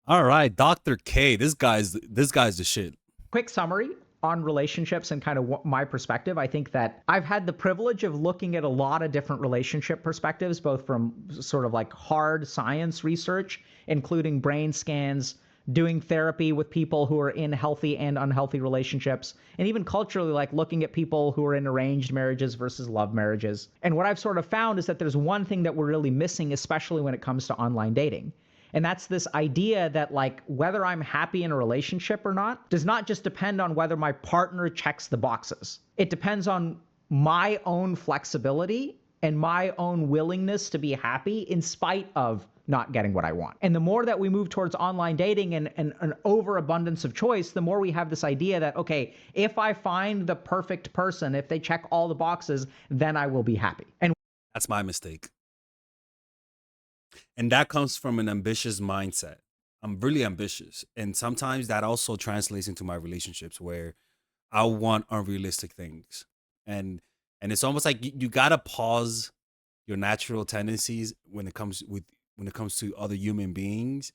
All right, Dr. K. This guy's the shit. Quick summary on relationships and kind of my perspective. I think that I've had the privilege of looking at a lot of different relationship perspectives, both from sort of like hard science research, including brain scans, doing therapy with people who are in healthy and unhealthy relationships, and even culturally, like looking at people who are in arranged marriages versus love marriages. And what I've sort of found is that there's one thing that we're really missing, especially when it comes to online dating. And that's this idea that, like, whether I'm happy in a relationship or not does not just depend on whether my partner checks the boxes. It depends on my own flexibility and my own willingness to be happy in spite of not getting what I want. And the more that we move towards online dating and an overabundance of choice, the more we have this idea that, okay, if I find the perfect person, if they check all the boxes, then I will be happy. And That's my mistake. And that comes from an ambitious mindset. I'm really ambitious. And sometimes that also translates into my relationships where I want unrealistic things. And and it's almost like you gotta pause your natural tendencies when it comes to other human beings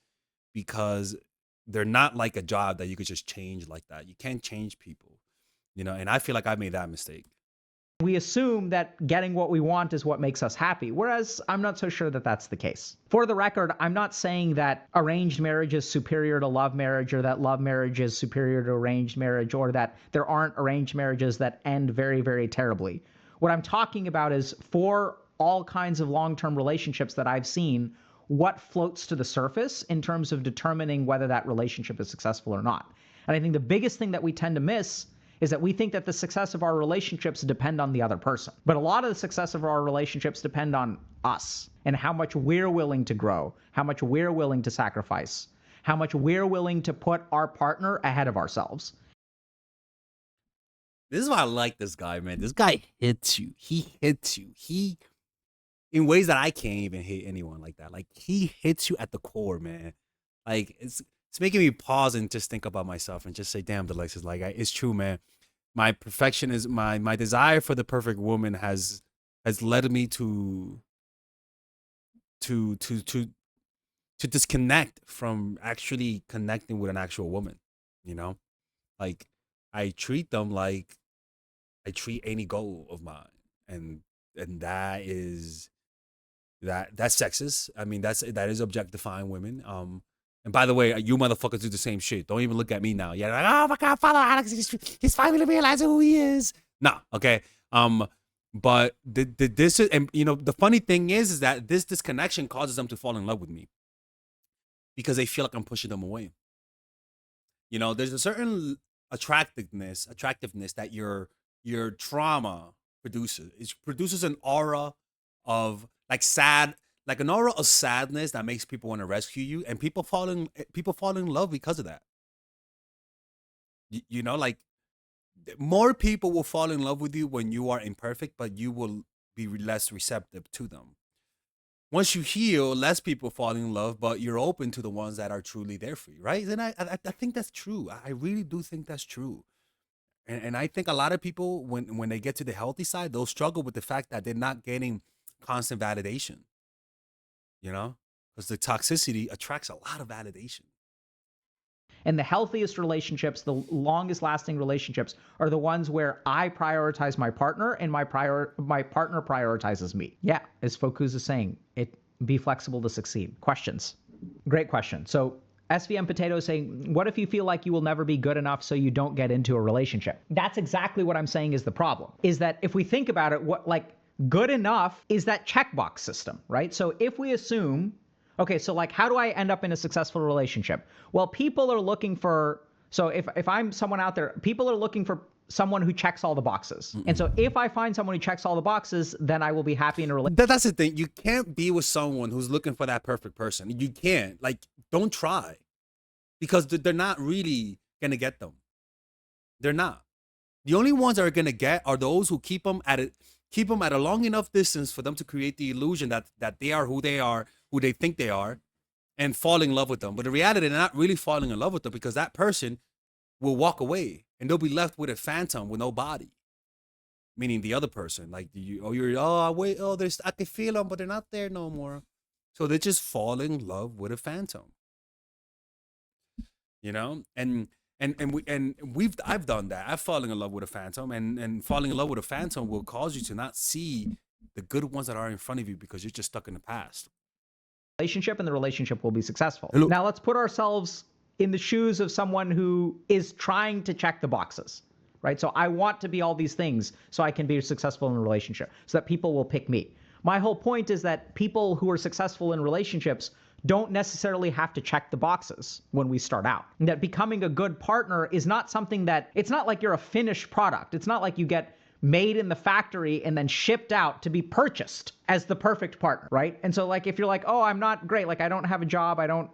because they're not like a job that you could just change like that. You can't change people, and I feel like I made that mistake. we assume that getting what we want is what makes us happy, whereas I'm not so sure that that's the case. For the record, I'm not saying that arranged marriage is superior to love marriage or that love marriage is superior to arranged marriage or that there aren't arranged marriages that end very, very terribly. What I'm talking about is for all kinds of long-term relationships that I've seen, what floats to the surface in terms of determining whether that relationship is successful or not. And I think the biggest thing that we tend to miss is that we think that the success of our relationships depend on the other person. But a lot of the success of our relationships depend on us and how much we're willing to grow, how much we're willing to sacrifice, how much we're willing to put our partner ahead of ourselves. This is why I like this guy, man. This guy hits you. He hits you. He in ways that I can't even hit anyone like that. Like he hits you at the core, man. Like it's making me pause and just think about myself and just say, "Damn, Delexis, like it's true, man. My perfection is my desire for the perfect woman has led me to to to to disconnect from actually connecting with an actual woman. You know, like I treat them like I treat any goal of mine, and that is that's sexist. I mean, that is objectifying women. And by the way, you motherfuckers do the same shit. Don't even look at me now. Yeah, like, oh my god, follow Alex. He's finally realizing who he is. Nah, okay. But this is, and the funny thing is that this disconnection causes them to fall in love with me because they feel like I'm pushing them away. There's a certain attractiveness that your trauma produces. It produces an aura of like sad, like an aura of sadness that makes people want to rescue you, and people fall in love because of that. Like more people will fall in love with you when you are imperfect, but you will be less receptive to them. Once you heal, less people fall in love, but you're open to the ones that are truly there for you, right? And I think that's true. I really do think that's true. And I think a lot of people, when they get to the healthy side, they'll struggle with the fact that they're not getting constant validation, because the toxicity attracts a lot of validation. And the healthiest relationships, the longest lasting relationships are the ones where I prioritize my partner and my partner prioritizes me. Yeah, as Focus is saying, be flexible to succeed. Questions? Great question. So SVM Potato is saying, what if you feel like you will never be good enough so you don't get into a relationship? That's exactly what I'm saying is the problem. Is that if we think about it, what like good enough is that checkbox system, right? So if we assume, okay, so like how do I end up in a successful relationship? Well, people are looking for, so if I'm someone out there, people are looking for someone who checks all the boxes. And so if I find someone who checks all the boxes, then I will be happy in a relationship. That's the thing. You can't be with someone who's looking for that perfect person. You can't. Like, don't try, because they're not really gonna get them. They're not. The only ones that are gonna get are those who keep them at a long enough distance for them to create the illusion that they are, who they think they are, and fall in love with them. But in reality, they're not really falling in love with them because that person will walk away and they'll be left with a phantom with no body. Meaning the other person, like wait, there's I can feel them, but they're not there no more. So they just fall in love with a phantom. you know? And I've done that. I've fallen in love with a phantom, and falling in love with a phantom will cause you to not see the good ones that are in front of you because you're just stuck in the past. Relationship, and the relationship will be successful. Hello. Now let's put ourselves in the shoes of someone who is trying to check the boxes, right? So I want to be all these things so I can be successful in a relationship, so that people will pick me. My whole point is that people who are successful in relationships don't necessarily have to check the boxes when we start out. And that becoming a good partner is not something that, it's not like you're a finished product. It's not like you get made in the factory and then shipped out to be purchased as the perfect partner, right? And so like, if you're like, oh, I'm not great, like I don't have a job, I don't,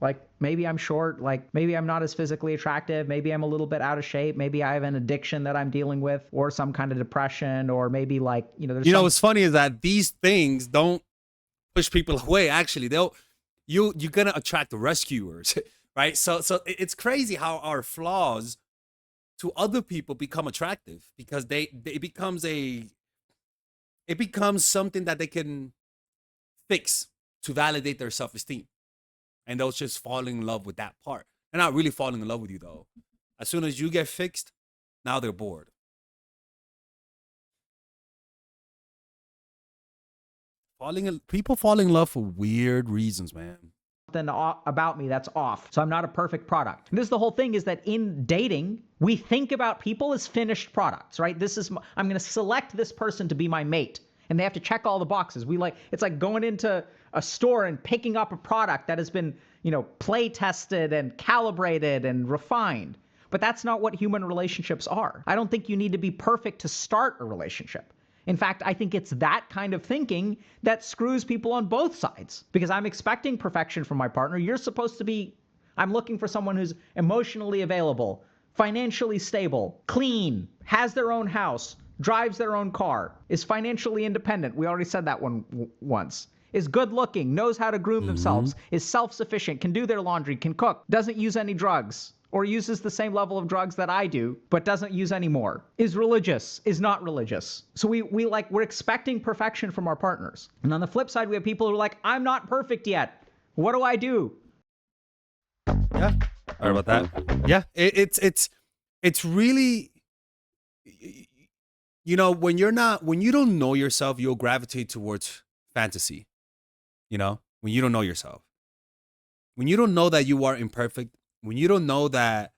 like maybe I'm short, like maybe I'm not as physically attractive, maybe I'm a little bit out of shape, maybe I have an addiction that I'm dealing with, or some kind of depression, or maybe like, there's What's funny is that these things don't push people away. Actually, you're gonna attract the rescuers, right? So it's crazy how our flaws to other people become attractive because it becomes something that they can fix to validate their self-esteem, and they'll just fall in love with that part. They're not really falling in love with you though. As soon as you get fixed, now they're bored. People fall in love for weird reasons, man. something about me that's off. So I'm not a perfect product. And this is the whole thing, is that in dating, we think about people as finished products, right? I'm going to select this person to be my mate, and they have to check all the boxes. It's like going into a store and picking up a product that has been, play tested and calibrated and refined. But that's not what human relationships are. I don't think you need to be perfect to start a relationship. In fact, I think it's that kind of thinking that screws people on both sides, because I'm expecting perfection from my partner. I'm looking for someone who's emotionally available, financially stable, clean, has their own house, drives their own car, is financially independent. We already said that one once. Is good looking, knows how to groom themselves, is self-sufficient, can do their laundry, can cook, doesn't use any drugs, or uses the same level of drugs that I do, but doesn't use any more, is religious, is not religious. So we're expecting perfection from our partners. And on the flip side, we have people who are like, I'm not perfect yet. What do I do? Yeah. Sorry about that. Yeah. It's really, when you don't know yourself, you'll gravitate towards fantasy, when you don't know yourself, when you don't know that you are imperfect, when you don't know that,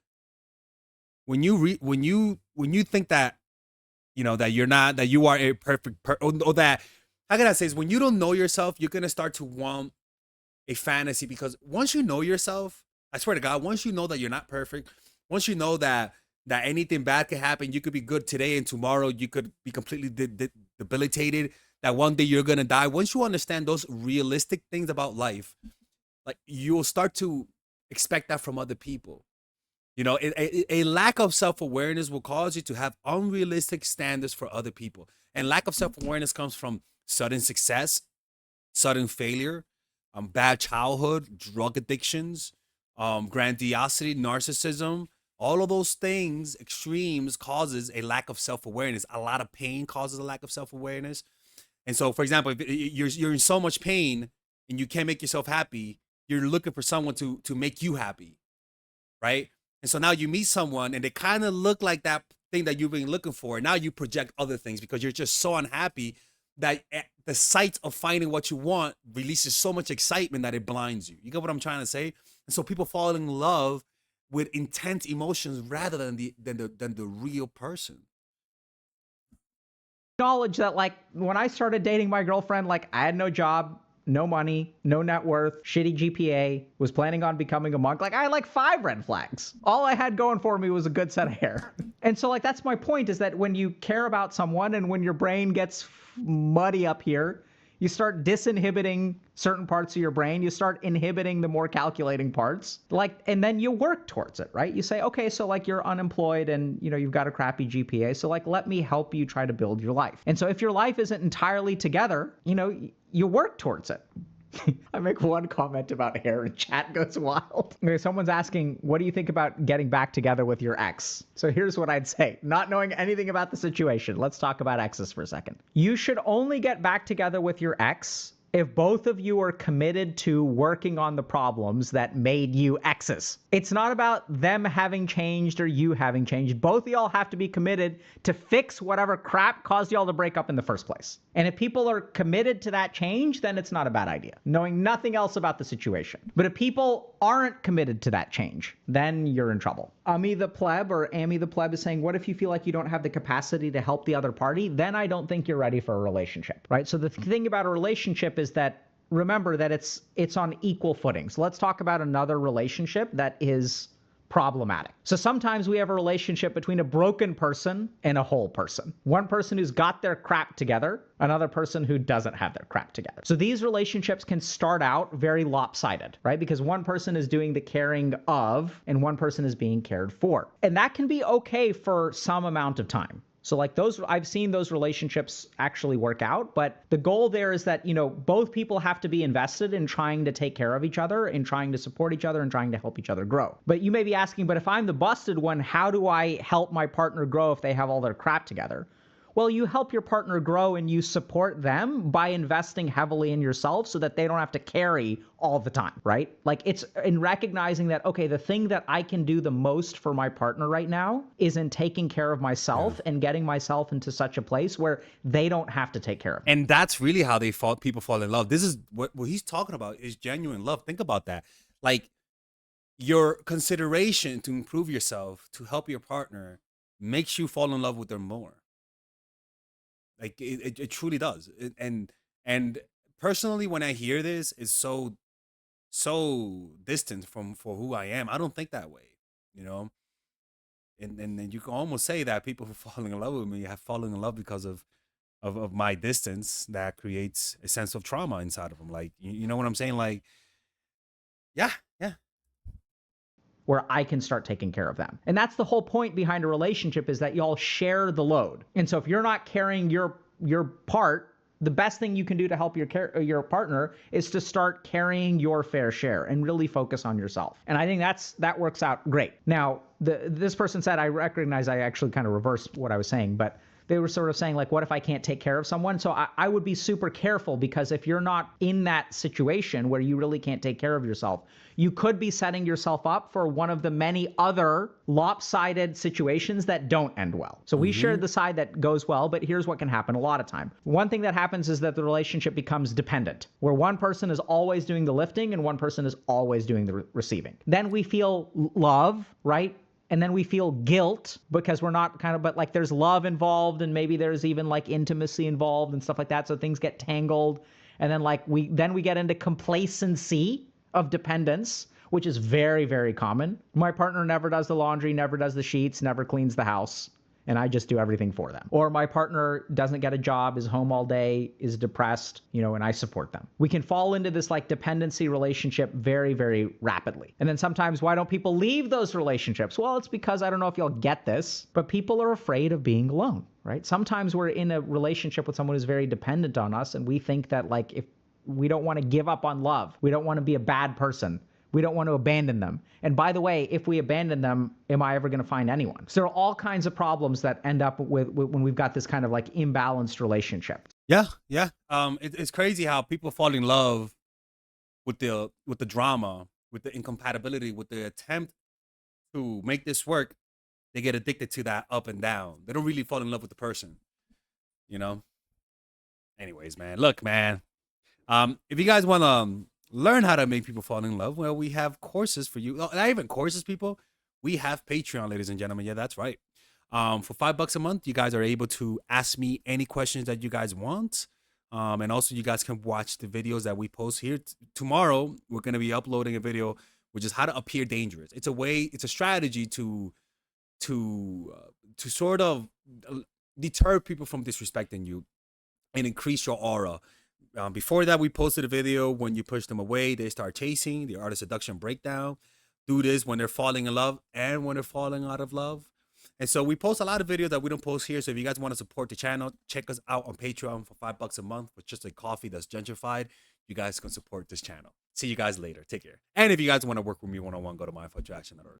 when you think that, that you're not, that you are a perfect or that, how can I say this? When you don't know yourself, you're going to start to want a fantasy, because once you know yourself, I swear to God, once you know that you're not perfect, once you know that anything bad can happen, you could be good today and tomorrow you could be completely debilitated, that one day you're going to die. Once you understand those realistic things about life, like, you'll start to expect that from other people. A lack of self-awareness will cause you to have unrealistic standards for other people. And lack of self-awareness comes from sudden success, sudden failure, bad childhood, drug addictions, grandiosity, narcissism. All of those things, extremes, causes a lack of self-awareness. A lot of pain causes a lack of self-awareness. And so, for example, if you're in so much pain and you can't make yourself happy, you're looking for someone to make you happy, right? And so now you meet someone and they kind of look like that thing that you've been looking for. And now you project other things because you're just so unhappy that the sight of finding what you want releases so much excitement that it blinds you. You get what I'm trying to say? And so people fall in love with intense emotions rather than the real person. Acknowledge that, like, when I started dating my girlfriend, like, I had no job, no money, no net worth, shitty GPA, was planning on becoming a monk. Like, I had like 5 red flags. All I had going for me was a good set of hair. And so, like, that's my point, is that when you care about someone and when your brain gets muddy up here, you start disinhibiting certain parts of your brain. You start inhibiting the more calculating parts. And then you work towards it, right? You say, okay, so like, you're unemployed and, you've got a crappy GPA. So like, let me help you try to build your life. And so if your life isn't entirely together, you work towards it. I make one comment about hair and chat goes wild. Okay, someone's asking, what do you think about getting back together with your ex? So here's what I'd say, not knowing anything about the situation. Let's talk about exes for a second. You should only get back together with your ex if both of you are committed to working on the problems that made you exes. It's not about them having changed or you having changed. Both of y'all have to be committed to fix whatever crap caused y'all to break up in the first place. And if people are committed to that change, then it's not a bad idea, knowing nothing else about the situation. But if people aren't committed to that change, then you're in trouble. Ami the pleb or Amy the pleb is saying, what if you feel like you don't have the capacity to help the other party? Then I don't think you're ready for a relationship, right? So the thing about a relationship is that, remember that it's on equal footing. So let's talk about another relationship that is problematic. So sometimes we have a relationship between a broken person and a whole person. One person who's got their crap together, another person who doesn't have their crap together. So these relationships can start out very lopsided, right? Because one person is doing the caring of and one person is being cared for. And that can be okay for some amount of time. So like those, I've seen those relationships actually work out, but the goal there is that, both people have to be invested in trying to take care of each other and trying to support each other and trying to help each other grow. But you may be asking, but if I'm the busted one, how do I help my partner grow if they have all their crap together? Well, you help your partner grow and you support them by investing heavily in yourself so that they don't have to carry all the time, right? Like it's in recognizing that, okay, the thing that I can do the most for my partner right now is in taking care of myself and getting myself into such a place where they don't have to take care of me. And that's really how people fall in love. This is what he's talking about is genuine love. Think about that. Like your consideration to improve yourself, to help your partner makes you fall in love with them more. Like it truly does. And personally, when I hear this, it's so distant from for who I am. I don't think that way, you know. And then you can almost say that people who falling in love with me have fallen in love because of my distance that creates a sense of trauma inside of them. Like you know what I'm saying? Like, yeah, yeah. Where I can start taking care of them. And that's the whole point behind a relationship is that y'all share the load. And so if you're not carrying your part, the best thing you can do to help your partner is to start carrying your fair share and really focus on yourself. And I think that works out great. Now, this person said, I recognize I actually kind of reversed what I was saying, but they were sort of saying like, what if I can't take care of someone? So I would be super careful because if you're not in that situation where you really can't take care of yourself, you could be setting yourself up for one of the many other lopsided situations that don't end well. So we shared the side that goes well, but here's what can happen a lot of time. One thing that happens is that the relationship becomes dependent, where one person is always doing the lifting and one person is always doing the receiving. Then we feel love, right? And then we feel guilt because we're not but like there's love involved and maybe there's even like intimacy involved and stuff like that. So things get tangled. And then we get into complacency of dependence, which is very, very common. My partner never does the laundry, never does the sheets, never cleans the house, and I just do everything for them. Or my partner doesn't get a job, is home all day, is depressed, and I support them. We can fall into this like dependency relationship very, very rapidly. And then sometimes why don't people leave those relationships? Well, it's because I don't know if you'll get this, but people are afraid of being alone, right? Sometimes we're in a relationship with someone who's very dependent on us and we think that like if we don't want to give up on love, we don't want to be a bad person, we don't want to abandon them. And by the way, if we abandon them, am I ever going to find anyone? So there are all kinds of problems that end up with when we've got this kind of like imbalanced relationship. Yeah, yeah. It's crazy how people fall in love with the drama, with the incompatibility, with the attempt to make this work. They get addicted to that up and down. They don't really fall in love with the person, you know. Anyways, man, look, man. If you guys want to learn how to make people fall in love, well, we have courses for you. Not even courses, people. We have Patreon, ladies and gentlemen. Yeah, that's right. For $5 a month, you guys are able to ask me any questions that you guys want. And also you guys can watch the videos that we post here. Tomorrow, we're going to be uploading a video, which is how to appear dangerous. It's a strategy to sort of deter people from disrespecting you and increase your aura. Before that, we posted a video when you push them away, they start chasing, the art of seduction breakdown. Do this when they're falling in love and when they're falling out of love. And so we post a lot of videos that we don't post here. So if you guys want to support the channel, check us out on Patreon for $5 a month with just a coffee that's gentrified. You guys can support this channel. See you guys later. Take care. And if you guys want to work with me one-on-one, go to mindfulattraction.org.